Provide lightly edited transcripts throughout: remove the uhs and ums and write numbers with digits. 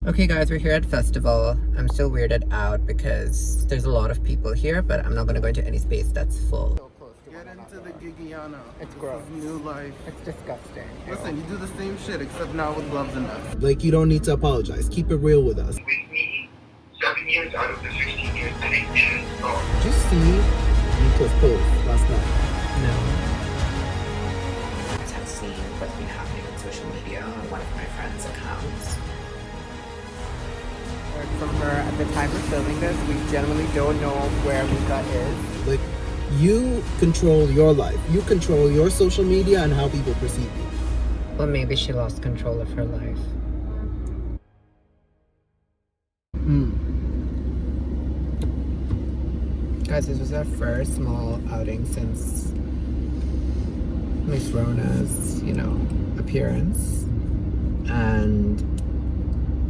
Okay guys, we're here at festival. I'm still weirded out because there's a lot of people here, but I'm not gonna go into any space that's full. Get into the Gigiana. It's This gross. is new life. It's disgusting. Listen, you do the same shit except now with gloves and masks. Like, you don't need to apologize. Keep it real with us. With me, 7 years out of the 16 years that I did start. Did you see Nico's post last night? No. I have seen what's been happening on social media on one of my friends' accounts. From her at the time of filming this, we generally don't know where Mika is. Like, you control your life. You control your social media and how people perceive you. Well, maybe she lost control of her life. Guys, this was our first small outing since Miss Rona's, appearance. And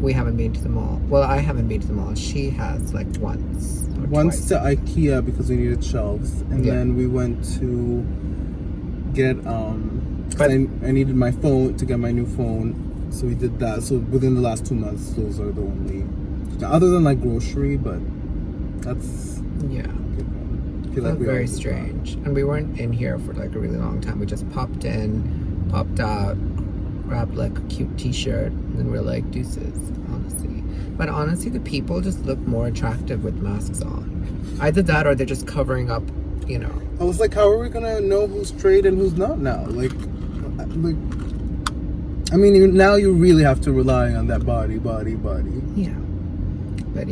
we haven't been to the mall. Well, I haven't been to the mall. She has, like, once or Once twice. to IKEA because we needed shelves, and Yeah. then we went to get 'cause But- I needed my phone to get my new phone, so we did that. So within the last 2 months, those are the only, other than like grocery, but that's Yeah. I feel Felt we very always did that. strange. And we weren't in here for, like, a really long time. We just popped in, popped out, grabbed, like, a cute t-shirt, and then we're like, deuces, honestly. But honestly, the people just look more attractive with masks on. Either that or they're just covering up, I was like, how are we gonna know who's straight and who's not now? Like, I mean, now you really have to rely on that body. Yeah. But,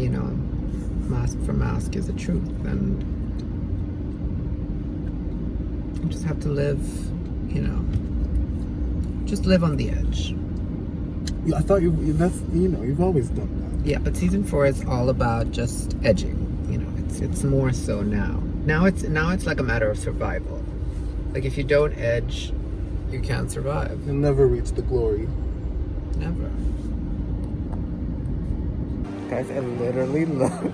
mask for mask is the truth. And you just have to live, just live on the edge. I thought you've always done that. Yeah, but season 4 is all about just edging. It's more so now. Now it's like a matter of survival. Like, if you don't edge, you can't survive. You'll never reach the glory. Never. Guys, I literally look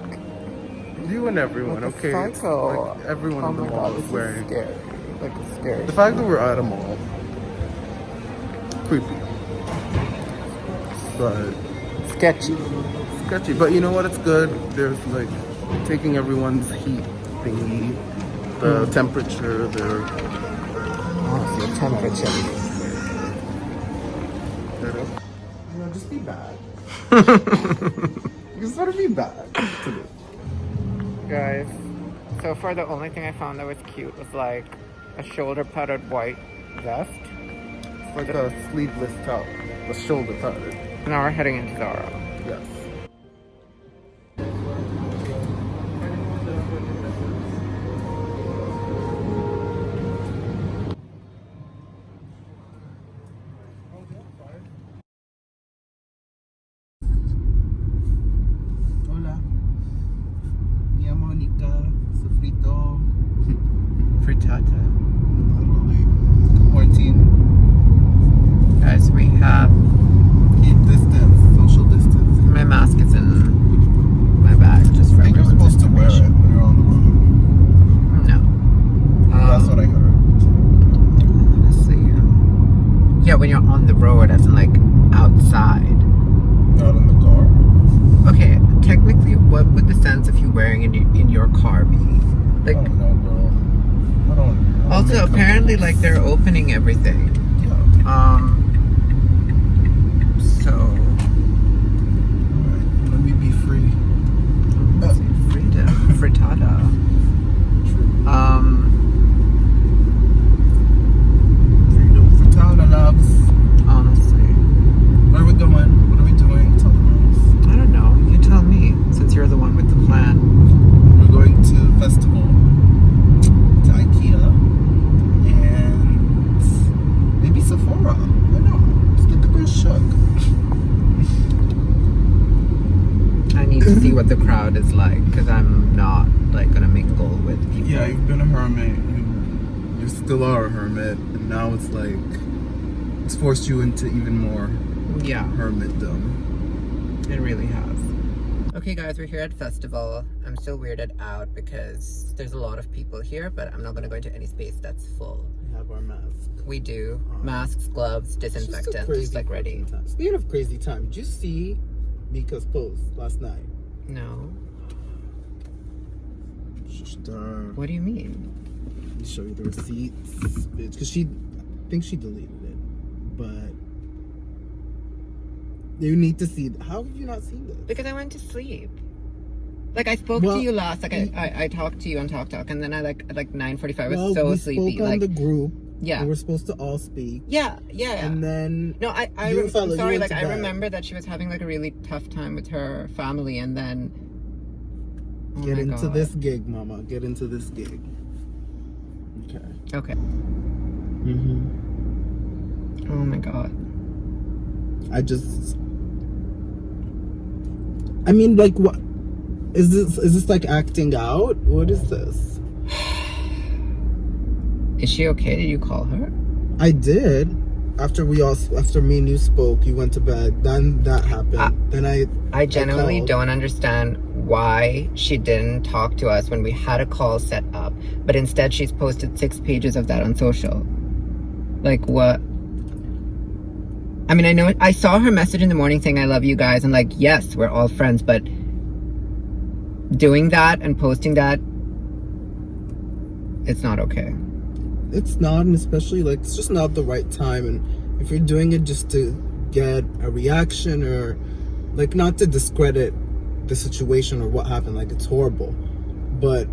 You and everyone, like a okay? It's psycho. like everyone in the my mall God, is this wearing. scary. Like, it's scary. The fact that we're at a mall, creepy, but Sketchy. sketchy. But you know what? It's good. There's like taking everyone's heat thingy, the temperature, their. Honestly, temperature. Just be bad. You just want to be bad today. Guys, so far the only thing I found that was cute was, like, a shoulder-padded white vest. It's like a sleeveless top, a shoulder padded. Now we're heading into Zara. Yes. Hola. Mi Monica, sofrito. Frittata. Literally. Quarantine. Guys, we have... Keep distance, social distancing. My mask is in my bag, just for I think you're everyone's supposed to wear it information. when you're on the road. No. That's what I heard. Honestly. Yeah, when you're on the road, as in, like, outside. Not in the car. Okay, technically, what would the sense of you wearing in your car be? Like, I don't know, girl. I don't also, make apparently, comments. like, they're opening everything. Yeah. So... Alright, let me be free. Frittata. Freedom for Tana loves. Honestly. Where are we going? What are we doing? Tell the girls. I don't know. You tell me, since you're the one with the plan. We're going to the festival, to IKEA, and maybe Sephora. Why not? Just get the girls shook. I need to see what the crowd is like, because I'm not, like, gonna mingle with people. Yeah, you've been a hermit. You still are a hermit, and now it's like it's forced you into even more Yeah, hermitdom. it really has. Okay guys, we're here at festival. I'm still weirded out because there's a lot of people here, but I'm not gonna go into any space that's full. We have our mask. We do. Masks, gloves, It's just a disinfectant, crazy like ready. fucking time. Speaking of crazy time, did you see Mika's post last night? No. Star. What do you mean? Let me show you the receipts, bitch. Because I think she deleted it. But you need to see. How have you not seen this? Because I went to sleep. Like, I spoke to you last. Like, I talked to you on Talk, and then I like 9:45. I was so we sleepy. spoke on like the group. Yeah. And we're supposed to all speak. Yeah. And then no, I'm sorry. Like, I remember that she was having like a really tough time with her family, and then get into this gig, mama. Get into this gig. Okay. Mm-hmm. Oh my god. I mean, like, what is this? Is this like acting out? What is this? Is she okay? Did you call her? I did. After me and you spoke, you went to bed. Then that happened. Then I genuinely don't understand why she didn't talk to us when we had a call set up, but instead she's posted 6 pages of that on social. Like, what? I mean, I know I saw her message in the morning saying I love you guys, and like, yes, we're all friends, but doing that and posting that, it's not okay. It's not, and especially like it's just not the right time. And if you're doing it just to get a reaction, or like, not to discredit the situation or what happened, like, it's horrible, but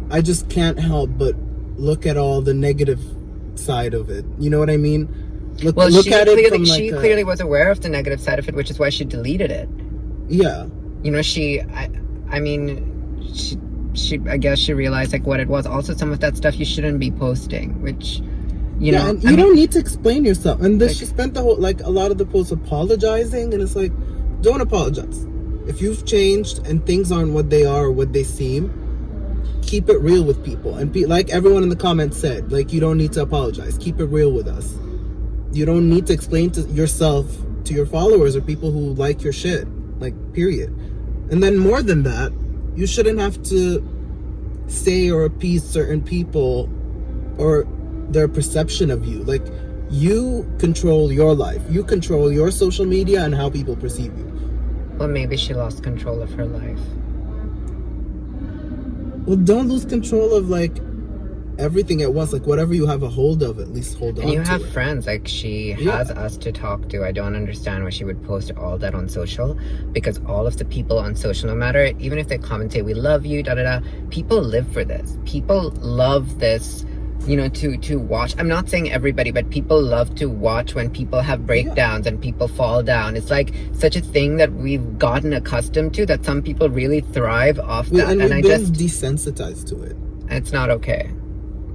I just can't help but look at all the negative side of it. You know what I mean? Look at it from like she clearly was aware of the negative side of it, which is why she deleted it. Yeah. You know, I guess she realized like what it was. Also, some of that stuff you shouldn't be posting, which, you know. And you don't need to explain yourself. And then she spent the whole, like, a lot of the posts apologizing, and it's like, don't apologize. If you've changed and things aren't what they are or what they seem, keep it real with people. And be like everyone in the comments said, like, you don't need to apologize. Keep it real with us. You don't need to explain to yourself to your followers or people who like your shit. Like, period. And then more than that, you shouldn't have to say or appease certain people or their perception of you. Like, you control your life. You control your social media and how people perceive you. Well, maybe she lost control of her life. Well, don't lose control of, like, everything at once. Like, whatever you have a hold of, at least hold on to it. And you have friends. Like, she has us to talk to. I don't understand why she would post all that on social, because all of the people on social, no matter, even if they comment, say, we love you, da-da-da, people live for this. People love this, you know, to watch. I'm not saying everybody, but people love to watch when people have breakdowns and people fall down. It's like such a thing that we've gotten accustomed to, that some people really thrive off that. And I just desensitized to it. It's not okay.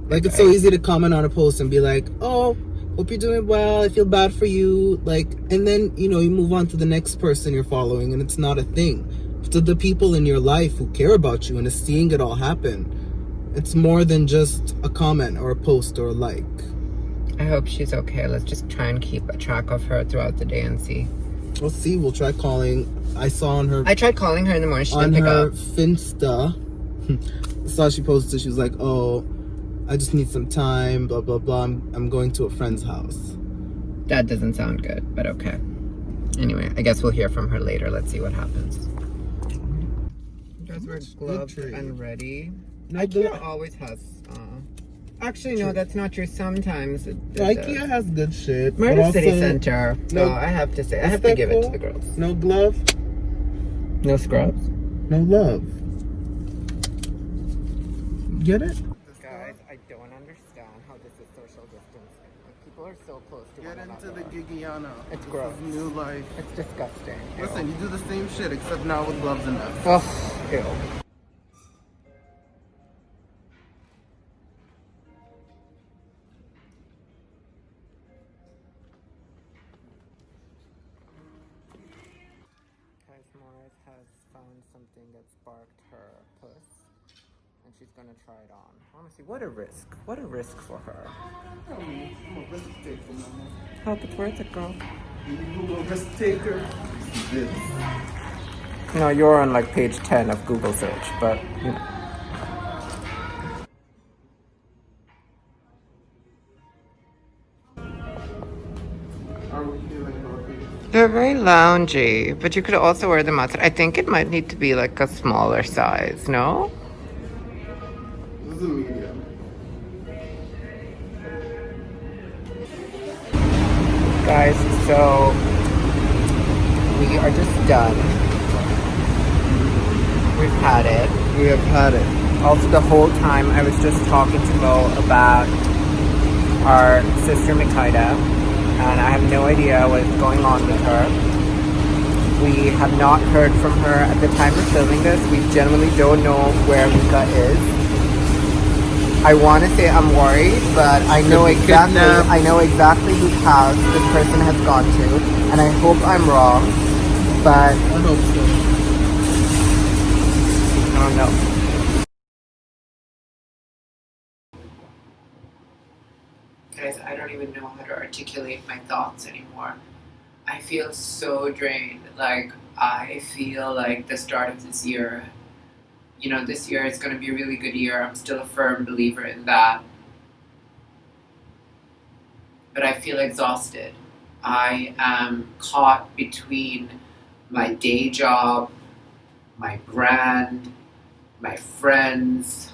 Like, it's so easy to comment on a post and be like, oh, hope you're doing well, I feel bad for you. Like, and then, you know, you move on to the next person you're following, and it's not a thing. To the people in your life who care about you and is seeing it all happen, it's more than just a comment or a post or a like. I hope she's okay. Let's just try and keep a track of her throughout the day and see. We'll see. We'll try calling. I tried calling her in the morning. She didn't pick up. On her Finsta, I saw she posted. She was like, oh, I just need some time, blah, blah, blah. I'm going to a friend's house. That doesn't sound good, but okay. Anyway, I guess we'll hear from her later. Let's see what happens. You guys were gloved and ready. IKEA always has... actually, no, that's not true. Sometimes... IKEA has good shit. Murder City Center. No, I have to say. I have to give it to the girls. No glove. No scrubs. No love. Get it? Guys, I don't understand how this is social distancing. Like, people are so close to one another. Get into the Gigiana. It's gross. This is new life. It's disgusting. Listen, you do the same shit except now with gloves and masks. Oh, ew. Morris has found something that sparked her puss, and she's gonna try it on. Honestly, what a risk. What a risk for her. I'm a risk taker, mama. Hope it's worth it, girl. Google risk taker. This. No, you're on like page 10 of Google search, but you know. Are we feeling healthy? They're very loungy, but you could also wear them outside. I think it might need to be like a smaller size, no? This is a medium. Guys, so we are just done. We've had it. We have had it. Also, the whole time I was just talking to Mo about our sister Mikaida, and I have no idea what's going on with her. We have not heard from her at the time of filming this. We genuinely don't know where Mika is. I want to say I'm worried, but I know exactly whose house this person has gone to, and I hope I'm wrong, but I hope so. I don't know. Guys, I don't even know how to articulate my thoughts anymore. I feel so drained. Like, I feel like the start of this year, this year is going to be a really good year. I'm still a firm believer in that. But I feel exhausted. I am caught between my day job, my brand, my friends,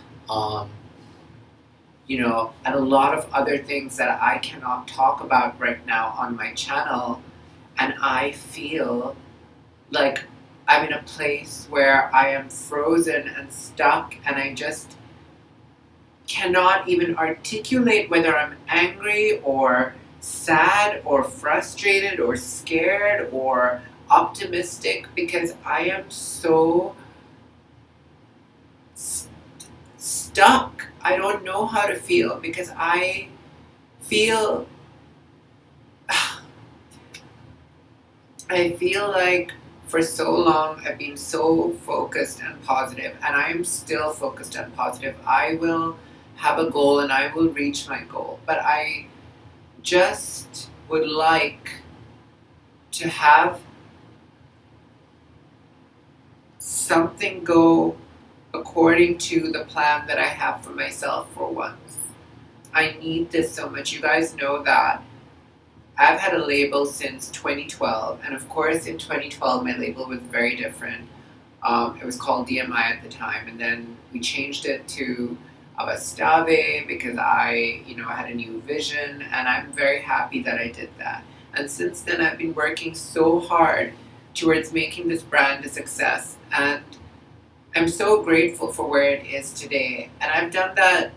and a lot of other things that I cannot talk about right now on my channel. And I feel like I'm in a place where I am frozen and stuck, and I just cannot even articulate whether I'm angry or sad or frustrated or scared or optimistic, because I am so stuck. I don't know how to feel, because I feel like for so long I've been so focused and positive, and I am still focused and positive. I will have a goal and I will reach my goal, but I just would like to have something go according to the plan that I have for myself for once. I need this so much. You guys know that I've had a label since 2012, and of course in 2012 my label was very different. It was called DMI at the time, and then we changed it to Abusive because I had a new vision, and I'm very happy that I did that. And since then I've been working so hard towards making this brand a success, and I'm so grateful for where it is today. And I've done that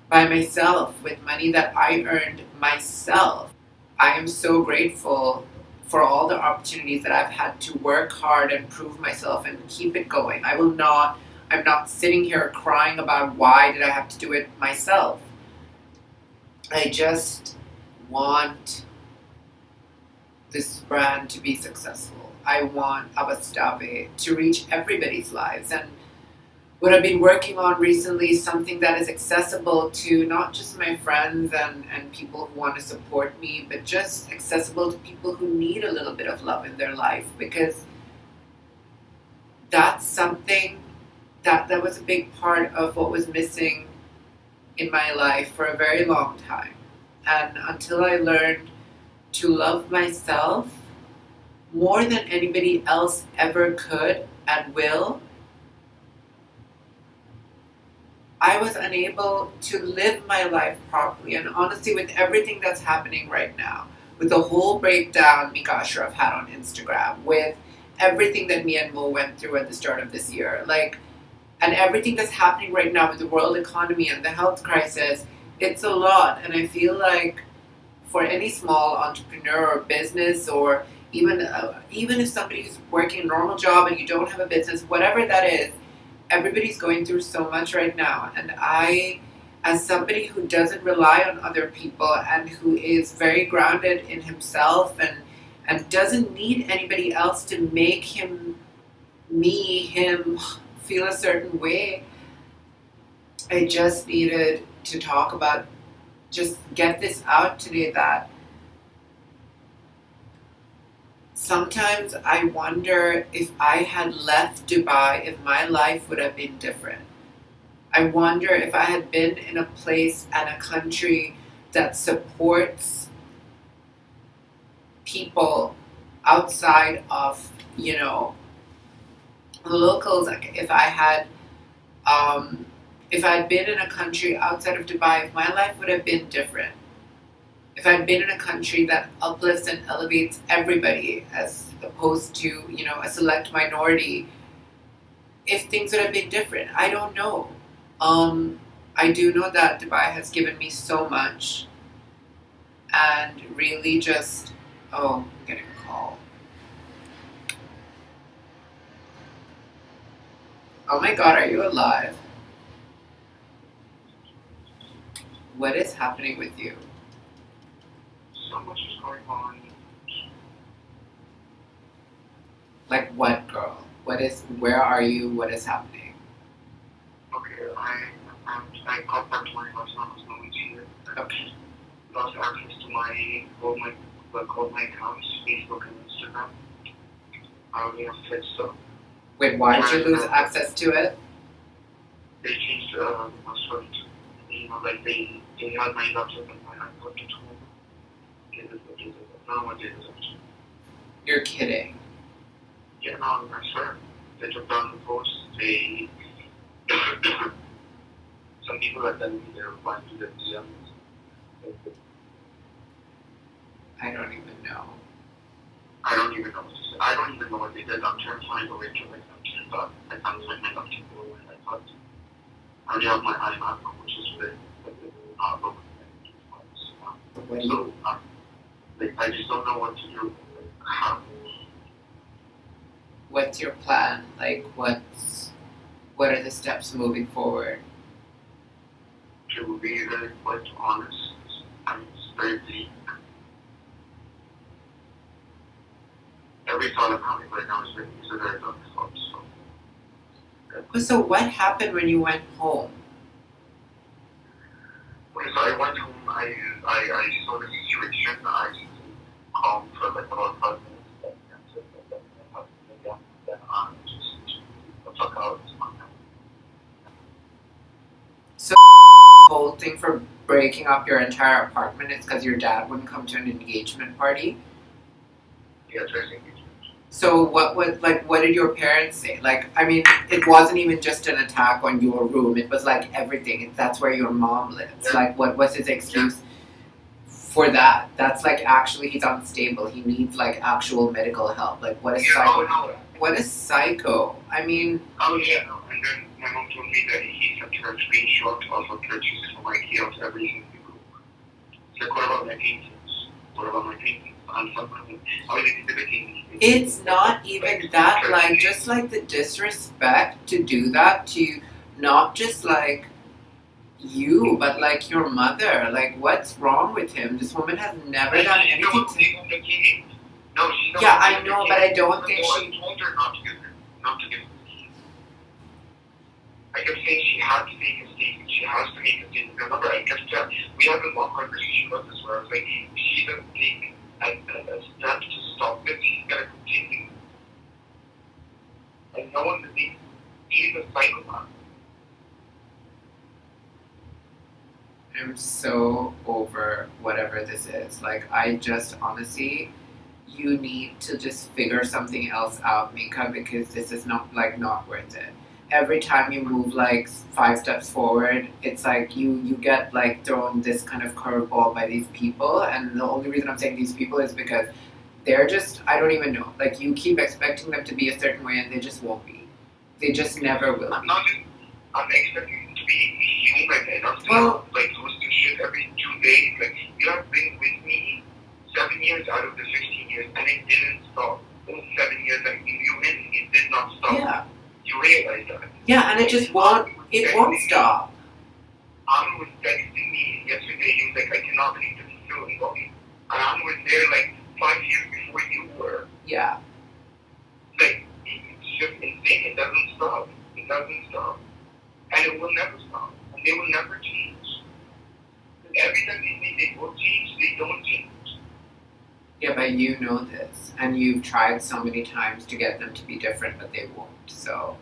by myself with money that I earned myself. I am so grateful for all the opportunities that I've had to work hard and prove myself and keep it going. I'm not sitting here crying about why did I have to do it myself. I just want this brand to be successful. I want Abusive to reach everybody's lives. And what I've been working on recently is something that is accessible to not just my friends and people who want to support me, but just accessible to people who need a little bit of love in their life, because that's something that was a big part of what was missing in my life for a very long time. And until I learned to love myself more than anybody else ever could and will, I was unable to live my life properly. And honestly, with everything that's happening right now, with the whole breakdown Mika Ashraf had on Instagram, with everything that me and Mo went through at the start of this year, and everything that's happening right now with the world economy and the health crisis, it's a lot. And I feel like for any small entrepreneur or business, or even if somebody's working a normal job and you don't have a business, whatever that is, everybody's going through so much right now. And I, as somebody who doesn't rely on other people and who is very grounded in himself and doesn't need anybody else to make him feel a certain way, I just needed to talk about, just get this out today, that sometimes I wonder if I had left Dubai, if my life would have been different. I wonder if I had been in a place and a country that supports people outside of, locals, like if I'd been in a country outside of Dubai, my life would have been different. If I'd been in a country that uplifts and elevates everybody as opposed to, a select minority, if things would have been different. I don't know. I do know that Dubai has given me so much and really just, I'm getting a call. Oh my God, are you alive? What is happening with you? So much is going on. Like what, girl? Where are you? What is happening? Okay, I got back to my house when I was moving here. Okay. Lost access to all my accounts, Facebook and Instagram. I only have fixed stuff. Wait, why did you lose access to it? They changed the password. Like they had my laptop and my iPod at home. No one did it. You're kidding. Yeah, no, I swear. They took down the post. They some people are telling me they're replying to their DMs. I don't even know. I don't even know what to say. I don't even know what they did. I'm trying to find a way to like I'm but I can't find my laptop when I thought. I already have my iMac, which is with not broken. What do you? So, I just don't know what to do. How? What's your plan? Like, what are the steps moving forward? To be very quite honest, and it's very deep. Every thought I'm having right now is a very dark thought. So what happened when you went home? When I went home, I saw the situation. I calmed for like about 5 minutes. Then I just took out. So whole thing for breaking up your entire apartment is because your dad wouldn't come to an engagement party? Yeah, tracing. So what did your parents say? Like, I mean, it wasn't even just an attack on your room. It was like everything. That's where your mom lives. Yeah. Like, what was his excuse for that? That's like actually he's unstable. He needs like actual medical help. Like, what is psycho? No. What is psycho? I mean. Oh yeah, no. And then my mom told me that he sent her a screenshot of a purchase from IKEA of everything in the group. It's like, what about my paintings? What about my paintings? It's not even that, like, just like the disrespect to do that to not just like you, but like your mother. Like, what's wrong with him? This woman has never done anything to. No, she's not. Yeah, I know, but I don't think she. I told her not to give him the keys. I kept saying she had to make a statement. She has to make a statement. Remember, I kept we had a long conversation about this where I was like, she doesn't take a step to stop this. She's gonna continue. And no one believes she's a psychopath. I'm so over whatever this is. Like, I just honestly, you need to just figure something else out, Mika, because this is not worth it. Every time you move like 5 steps forward, it's like you get like thrown this kind of curveball by these people, and the only reason I'm saying these people is because they're just, I don't even know. Like, you keep expecting them to be a certain way and they just won't be. They just never will be. I'm expecting them to be human enough to like losing shit every 2 days. Like, you have been with me 7 years out of the 16 years and it didn't stop. Those 7 years that you in, it did not stop. Yeah. You realize that. Yeah, and it won't stop. Anu was texting me yesterday. He was like, I cannot believe this is still ongoing. And Anu was there like 5 years before you were. Yeah. Like, it's just insane. It doesn't stop. It doesn't stop. And it will never stop. And they will never change. And every time they say they will change, they don't change. Yeah, but you know this, and you've tried so many times to get them to be different, but they won't. So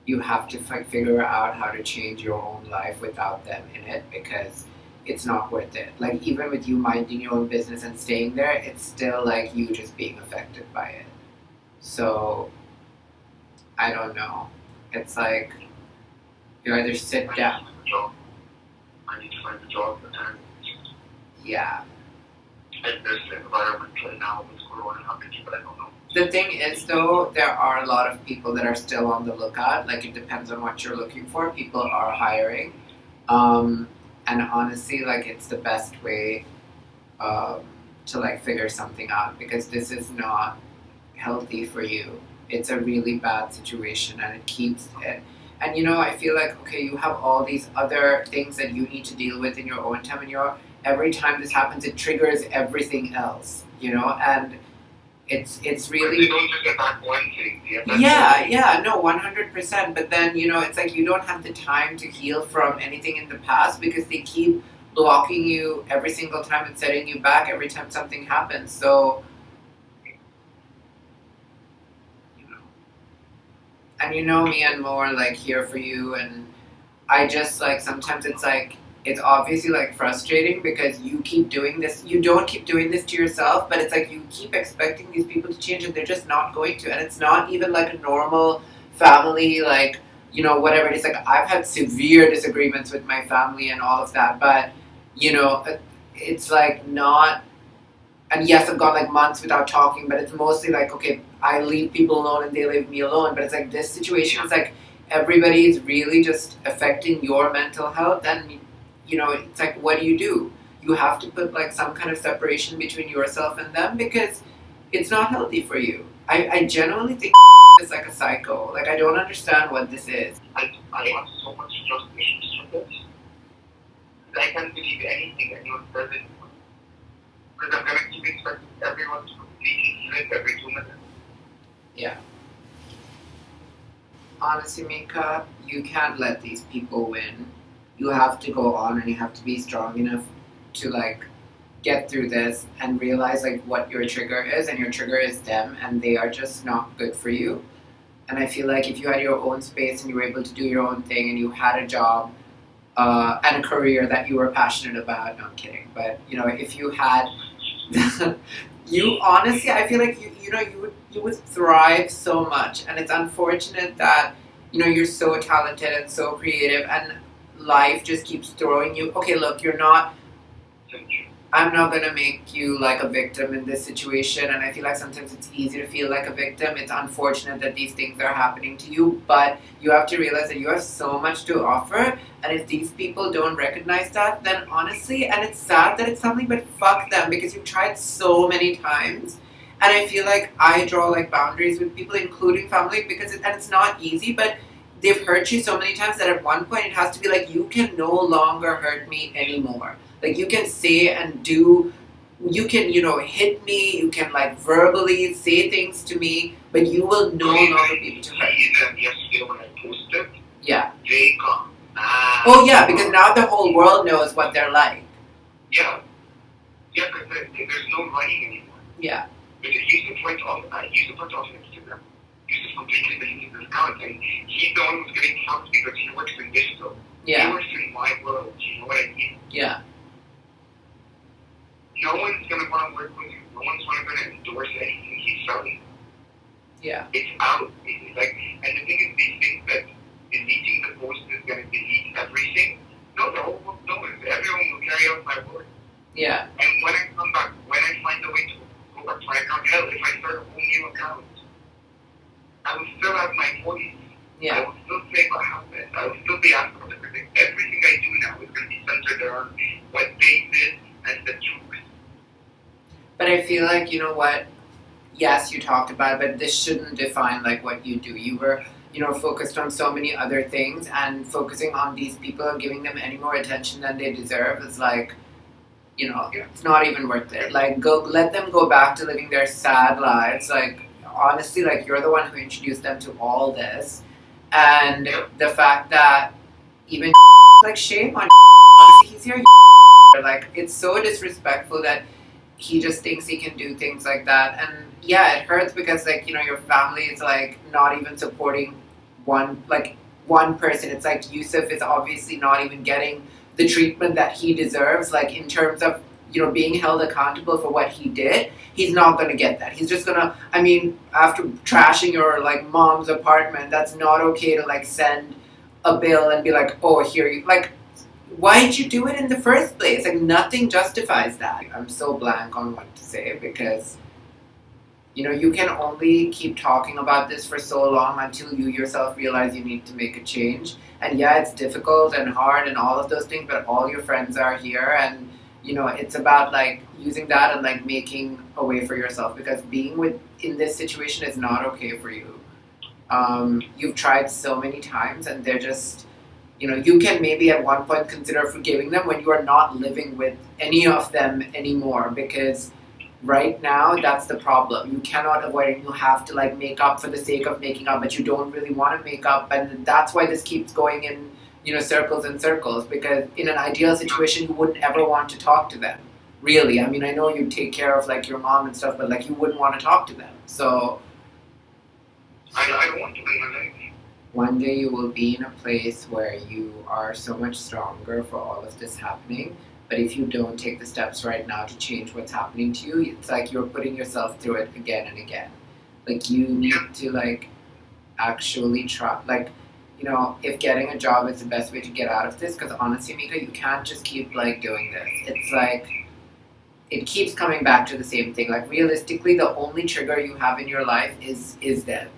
you have to figure out how to change your own life without them in it, because it's not worth it. Like, even with you minding your own business and staying there, it's still like you just being affected by it. So, I don't know. It's like, you either sit down. I need to find a job, and Yeah. in this environment right now with Corona happening, but I don't know. The thing is, though, there are a lot of people that are still on the lookout. Like, it depends on what you're looking for. People are hiring. And honestly, like, it's the best way to, like, figure something out, because this is not healthy for you. It's a really bad situation, and it keeps it. And, you know, I feel like, okay, you have all these other things that you need to deal with in your own time, and every time this happens, it triggers everything else, you know, and it's really... They don't just attack one thing. No, 100%. But then, you know, it's like you don't have the time to heal from anything in the past, because they keep blocking you every single time and setting you back every time something happens. So, you know. And you know me, I'm more like here for you, and I just like, sometimes it's like, it's obviously like frustrating because you keep doing this. You don't keep doing this to yourself, but it's like you keep expecting these people to change and they're just not going to. And it's not even like a normal family, like, you know, whatever it is. Like, I've had severe disagreements with my family and all of that, but, you know, it's like not. And yes, I've gone like months without talking, but it's mostly like, okay, I leave people alone and they leave me alone. But it's like this situation is like everybody is really just affecting your mental health, and you know, it's like, what do? You have to put like some kind of separation between yourself and them, because it's not healthy for you. I genuinely think it's like a psycho. Like, I don't understand what this is. I have so much trust issues with this. I can't believe anything anyone says anymore. Because I'm going to keep expecting everyone to completely flip every 2 minutes. Yeah. Honestly, Mika, you can't let these people win. You have to go on, and you have to be strong enough to like get through this and realize like what your trigger is, and your trigger is them, and they are just not good for you. And I feel like if you had your own space and you were able to do your own thing, and you had a job and a career that you were passionate about, no, I'm kidding, but you know, if you had you honestly, I feel like you would thrive so much. And it's unfortunate that, you know, you're so talented and so creative, and life just keeps throwing you. Okay, look, I'm not gonna make you like a victim in this situation, and I feel like sometimes it's easy to feel like a victim. It's unfortunate that these things are happening to you, but you have to realize that you have so much to offer, and if these people don't recognize that, then honestly, and it's sad that it's something, but fuck them, because you've tried so many times. And I feel like I draw like boundaries with people, including family, because it's not easy, but they've hurt you so many times that at one point it has to be like, you can no longer hurt me anymore. Like, you can say and do, you can, you know, hit me, you can like verbally say things to me, but you will no longer be able to hurt me. Yesterday when I posted, Yeah. they come. Oh yeah, because now the whole world knows what they're like. Yeah. Yeah, because there's no running anymore. Yeah. Because I used to point off Instagram. Used to completely delete his account, and he's the one who's getting helped because he works in digital. Yeah. He works in my world, you know what I mean? Yeah. No one's gonna want to work with you. No one's gonna endorse anything he's selling. Yeah. It's out. It's like, and the thing is, they think that deleting the post is gonna delete everything. No, everyone will carry out my work. Yeah. And when I come back, when I find a way to go back to my account, hell, if I start a whole new account, I will still have my voice. Yeah. I will still say what happened. I will still be asked about everything. Everything I do now is going to be centered around what they did and the truth. But I feel like, you know what, yes, you talked about it, but this shouldn't define like what you do. You were, you know, focused on so many other things, and focusing on these people and giving them any more attention than they deserve is like, you know, it's not even worth it. Like, let them go back to living their sad lives. Like, honestly, like, you're the one who introduced them to all this, and the fact that even like, shame on honestly, he's your like, it's so disrespectful that he just thinks he can do things like that. And yeah, it hurts because, like, you know, your family is like not even supporting one person. It's like Yusuf is obviously not even getting the treatment that he deserves, like in terms of, you know, being held accountable for what he did, he's not going to get that. He's just going to, I mean, after trashing your like mom's apartment, that's not okay to like send a bill and be like, oh, here you, like, why did you do it in the first place? Like, nothing justifies that. I'm so blank on what to say because, you know, you can only keep talking about this for so long until you yourself realize you need to make a change. And yeah, it's difficult and hard and all of those things, but all your friends are here, and you know, it's about like using that and like making a way for yourself, because being in this situation is not okay for you. You've tried so many times, and they're just, you know, you can maybe at one point consider forgiving them when you are not living with any of them anymore, because right now that's the problem. You cannot avoid it. You have to like make up for the sake of making up, but you don't really want to make up, and that's why this keeps going in, you know, circles and circles, because in an ideal situation you wouldn't ever want to talk to them, really. I mean, I know you take care of like your mom and stuff, but like you wouldn't want to talk to them. So I don't want to be my life. one day you will be in a place where you are so much stronger for all of this happening. But if you don't take the steps right now to change what's happening to you, it's like you're putting yourself through it again and again. Like, you need to like actually try, like, you know, if getting a job is the best way to get out of this, because honestly, Mika, you can't just keep like doing this. It's like, it keeps coming back to the same thing. Like, realistically, the only trigger you have in your life is them.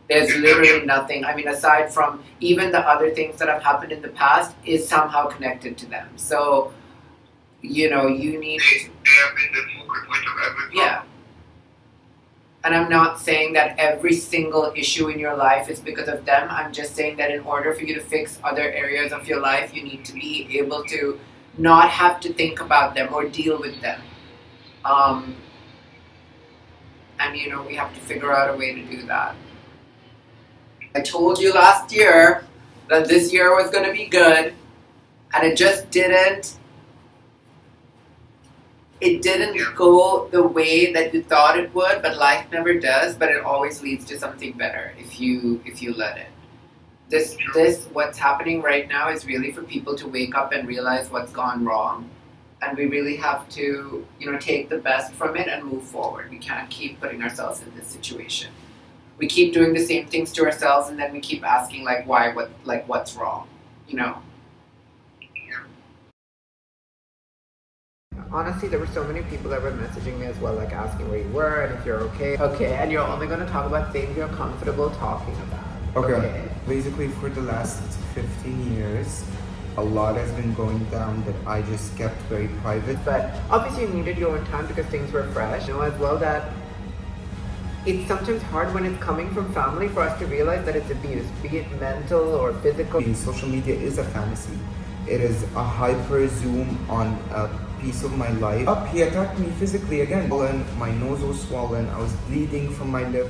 There's literally nothing. I mean, aside from even the other things that have happened in the past, is somehow connected to them. So, you know, you need to... They have been the focal point of everything. Yeah. And I'm not saying that every single issue in your life is because of them. I'm just saying that in order for you to fix other areas of your life, you need to be able to not have to think about them or deal with them. And, you know, we have to figure out a way to do that. I told you last year that this year was going to be good, and it just didn't. It didn't go the way that you thought it would, but life never does. But it always leads to something better if you let it. This what's happening right now is really for people to wake up and realize what's gone wrong, and we really have to, you know, take the best from it and move forward. We can't keep putting ourselves in this situation. We keep doing the same things to ourselves, and then we keep asking like why, what's wrong, you know. Honestly, there were so many people that were messaging me as well, like asking where you were and if you're okay. Okay, and you're only going to talk about things you're comfortable talking about. Okay. Basically, for the last 15 years, a lot has been going down that I just kept very private. But obviously you needed your own time because things were fresh. You know as well that it's sometimes hard when it's coming from family for us to realize that it's abuse, be it mental or physical. Social media is a fantasy. It is a hyper zoom on a piece of my life. He attacked me physically again. My nose was swollen, I was bleeding from my lip.